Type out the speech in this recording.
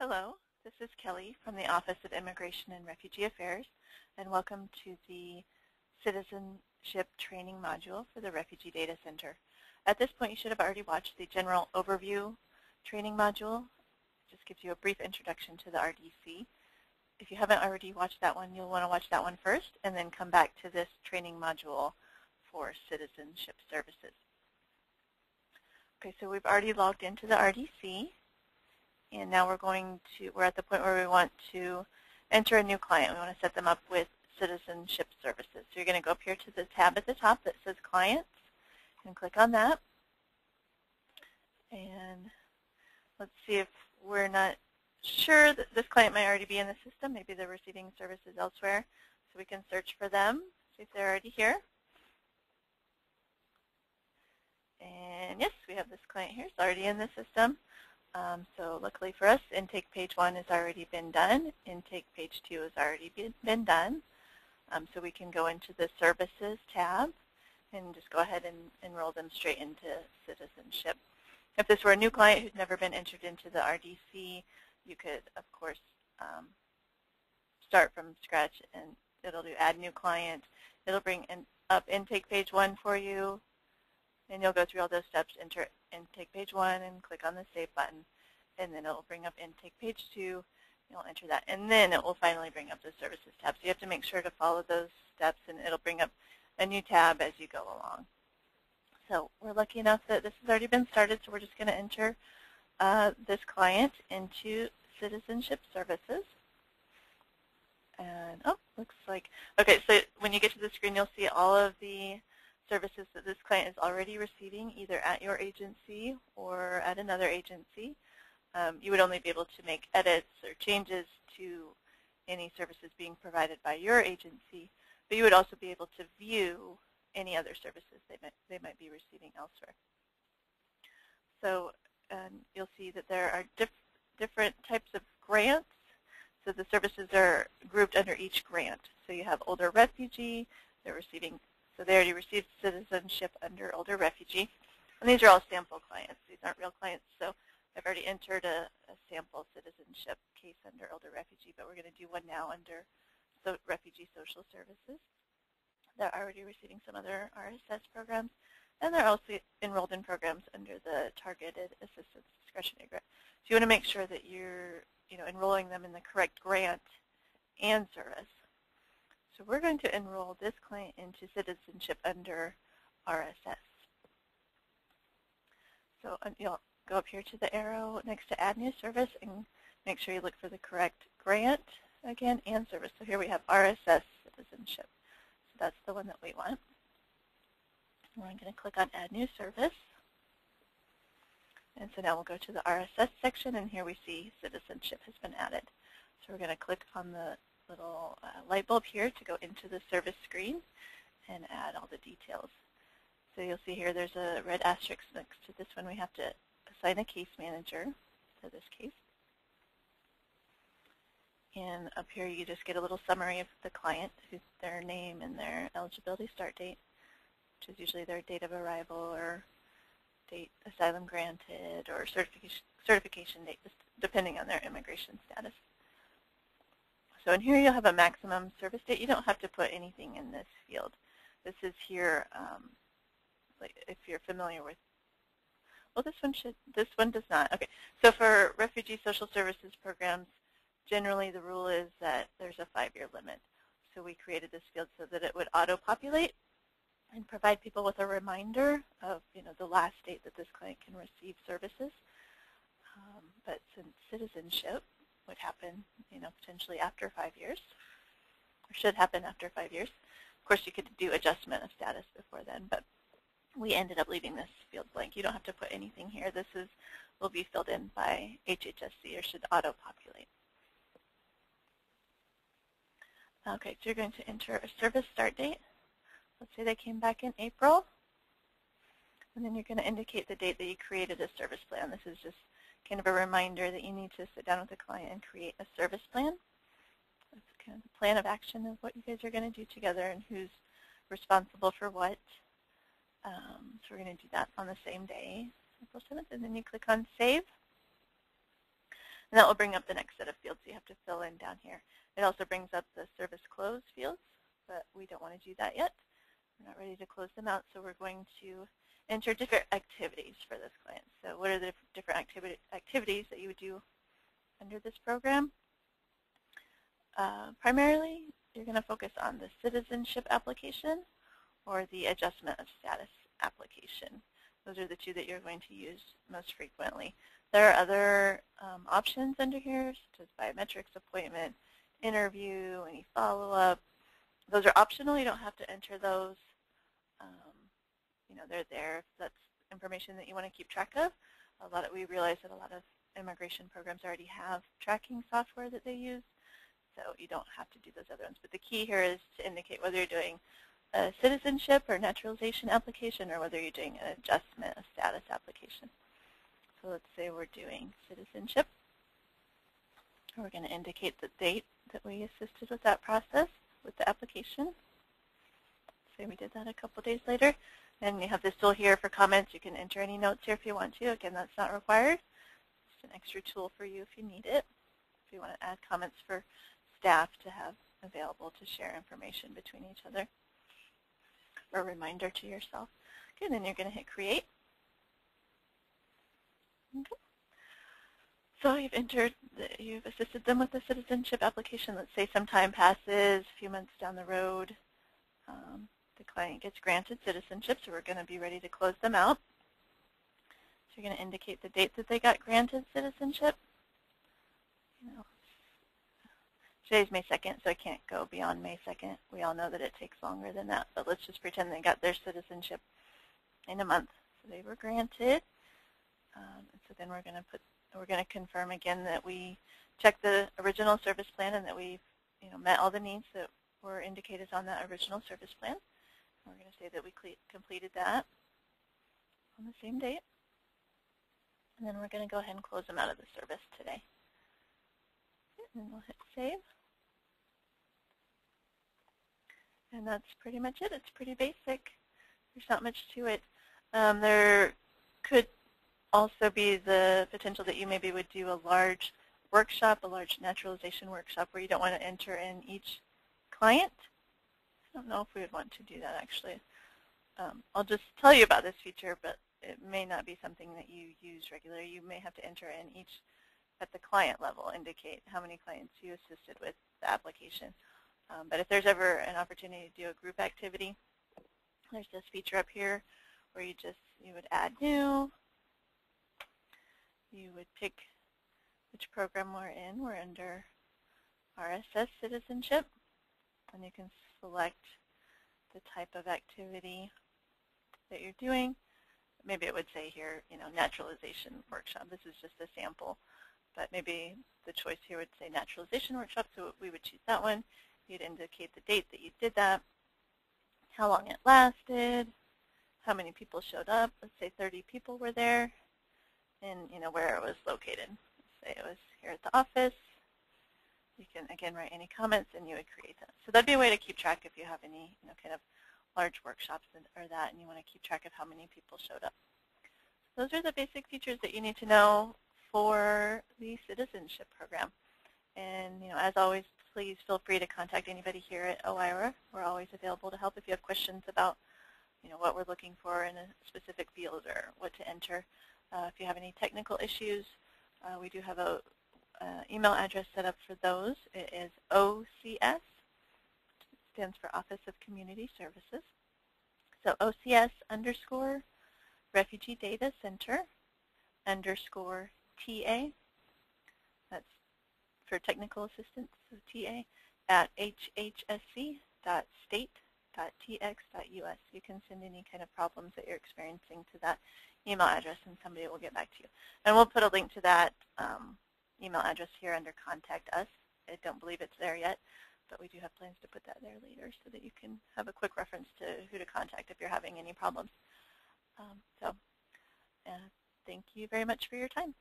Hello, this is Kelly from the Office of Immigration and Refugee Affairs, and welcome to the Citizenship Training Module for the Refugee Data Center. At this point, you should have already watched the General Overview Training Module. It just gives you a brief introduction to the RDC. If you haven't already watched that one, you'll want to watch that one first, and then come back to this training module for citizenship services. Okay, so we've already logged into the RDC. And now we're at the point where we want to enter a new client. We want to set them up with citizenship services. So you're going to go up here to the tab at the top that says Clients and click on that. And let's see if we're not sure that this client might already be in the system. Maybe they're receiving services elsewhere. So we can search for them, see if they're already here. And yes, we have this client here. It's already in the system. So luckily for us, intake page 1 has already been done. Intake page 2 has already been done. So we can go into the Services tab and just go ahead and enroll them straight into citizenship. If this were a new client who's never been entered into the RDC, you could, of course, start from scratch, and it'll do Add New Client. It'll bring up intake page 1 for you, and you'll go through all those steps, enter intake page 1 and click on the Save button, and then it'll bring up intake page 2. You'll enter that, and then it will finally bring up the Services tab. So you have to make sure to follow those steps, and it'll bring up a new tab as you go along. So we're lucky enough that this has already been started, so we're just going to enter this client into citizenship services. And looks like, okay, so when you get to the screen, you'll see all of the services that this client is already receiving, either at your agency or at another agency. You would only be able to make edits or changes to any services being provided by your agency, but you would also be able to view any other services they might be receiving elsewhere. So you'll see that there are different types of grants. So the services are grouped under each grant. So you have older refugee, they're receiving. So they already received citizenship under older refugee. And these are all sample clients. These aren't real clients. So I've already entered a sample citizenship case under older refugee, but we're going to do one now under refugee social services. They're already receiving some other RSS programs, and they're also enrolled in programs under the Targeted Assistance Discretionary Grant. So you want to make sure that you're enrolling them in the correct grant and service. So we're going to enroll this client into citizenship under RSS. So you'll go up here to the arrow next to Add New Service and make sure you look for the correct grant again and service. So here we have RSS citizenship. So that's the one that we want. We're going to click on Add New Service. And so now we'll go to the RSS section, and here we see citizenship has been added. So we're going to click on the little light bulb here to go into the service screen and add all the details. So you'll see here there's a red asterisk next to this one. We have to assign a case manager to this case. And up here you just get a little summary of the client, their name and their eligibility start date, which is usually their date of arrival or date asylum granted or certification date, just depending on their immigration status. So in here you'll have a maximum service date. You don't have to put anything in this field. This is here, like if you're familiar with, well, this one does not. Okay, so for refugee social services programs, generally the rule is that there's a 5-year limit. So we created this field so that it would auto-populate and provide people with a reminder of the last date that this client can receive services. But since citizenship would happen, potentially after 5 years, or should happen after 5 years. Of course, you could do adjustment of status before then, but we ended up leaving this field blank. You don't have to put anything here. This will be filled in by HHSC, or should auto-populate. Okay, so you're going to enter a service start date. Let's say they came back in April, and then you're going to indicate the date that you created a service plan. This is just kind of a reminder that you need to sit down with the client and create a service plan. It's kind of a plan of action of what you guys are going to do together and who's responsible for what. So we're going to do that on the same day, April 7th, and then you click on Save. And that will bring up the next set of fields you have to fill in down here. It also brings up the service close fields, but we don't want to do that yet. We're not ready to close them out, so we're going to enter different activities for this client. So what are the different activities that you would do under this program? Primarily, you're going to focus on the citizenship application or the adjustment of status application. Those are the two that you're going to use most frequently. There are other options under here, such as biometrics, appointment, interview, any follow-up. Those are optional. You don't have to enter those. You know, they're there if that's information that you want to keep track of. We realize that a lot of immigration programs already have tracking software that they use, so you don't have to do those other ones. But the key here is to indicate whether you're doing a citizenship or naturalization application or whether you're doing an adjustment of status application. So let's say we're doing citizenship. We're going to indicate the date that we assisted with that process, with the application. Say we did that a couple days later. And you have this tool here for comments. You can enter any notes here if you want to. Again, that's not required. It's an extra tool for you if you need it. If you want to add comments for staff to have available to share information between each other. Or a reminder to yourself. Okay, then you're going to hit create. Okay. So you've assisted them with the citizenship application. Let's say some time passes, a few months down the road. The client gets granted citizenship, so we're going to be ready to close them out. So you're going to indicate the date that they got granted citizenship. You know, today's May 2nd, so I can't go beyond May 2nd. We all know that it takes longer than that, but let's just pretend they got their citizenship in a month. So they were granted. So then we're going to confirm again that we checked the original service plan and that we've met all the needs that were indicated on that original service plan. We're going to say that we completed that on the same date. And then we're going to go ahead and close them out of the service today. And then we'll hit save. And that's pretty much it. It's pretty basic. There's not much to it. There could also be the potential that you maybe would do a large workshop, a large naturalization workshop where you don't want to enter in each client. I don't know if we would want to do that actually. I'll just tell you about this feature, but it may not be something that you use regularly. You may have to enter in each at the client level, indicate how many clients you assisted with the application. But if there's ever an opportunity to do a group activity, there's this feature up here where you would add new. You would pick which program we're in. We're under RDC Citizenship, and you can select the type of activity that you're doing. Maybe it would say here, naturalization workshop. This is just a sample, but maybe the choice here would say naturalization workshop, so we would choose that one. You'd indicate the date that you did that, how long it lasted, how many people showed up. Let's say 30 people were there, and where it was located. Let's say it was here at the office. You can, again, write any comments, and you would create that. So that'd be a way to keep track if you have any kind of large workshops or that, and you want to keep track of how many people showed up. So those are the basic features that you need to know for the citizenship program. And as always, please feel free to contact anybody here at OIRA. We're always available to help if you have questions about what we're looking for in a specific field or what to enter. If you have any technical issues, we do have a email address set up for those. It is OCS, stands for Office of Community Services. So OCS_Refugee Data Center _TA, that's for technical assistance, so TA, at hhsc.state.tx.us. You can send any kind of problems that you're experiencing to that email address, and somebody will get back to you. And we'll put a link to that email address here under Contact Us. I don't believe it's there yet, but we do have plans to put that there later so that you can have a quick reference to who to contact if you're having any problems. Thank you very much for your time.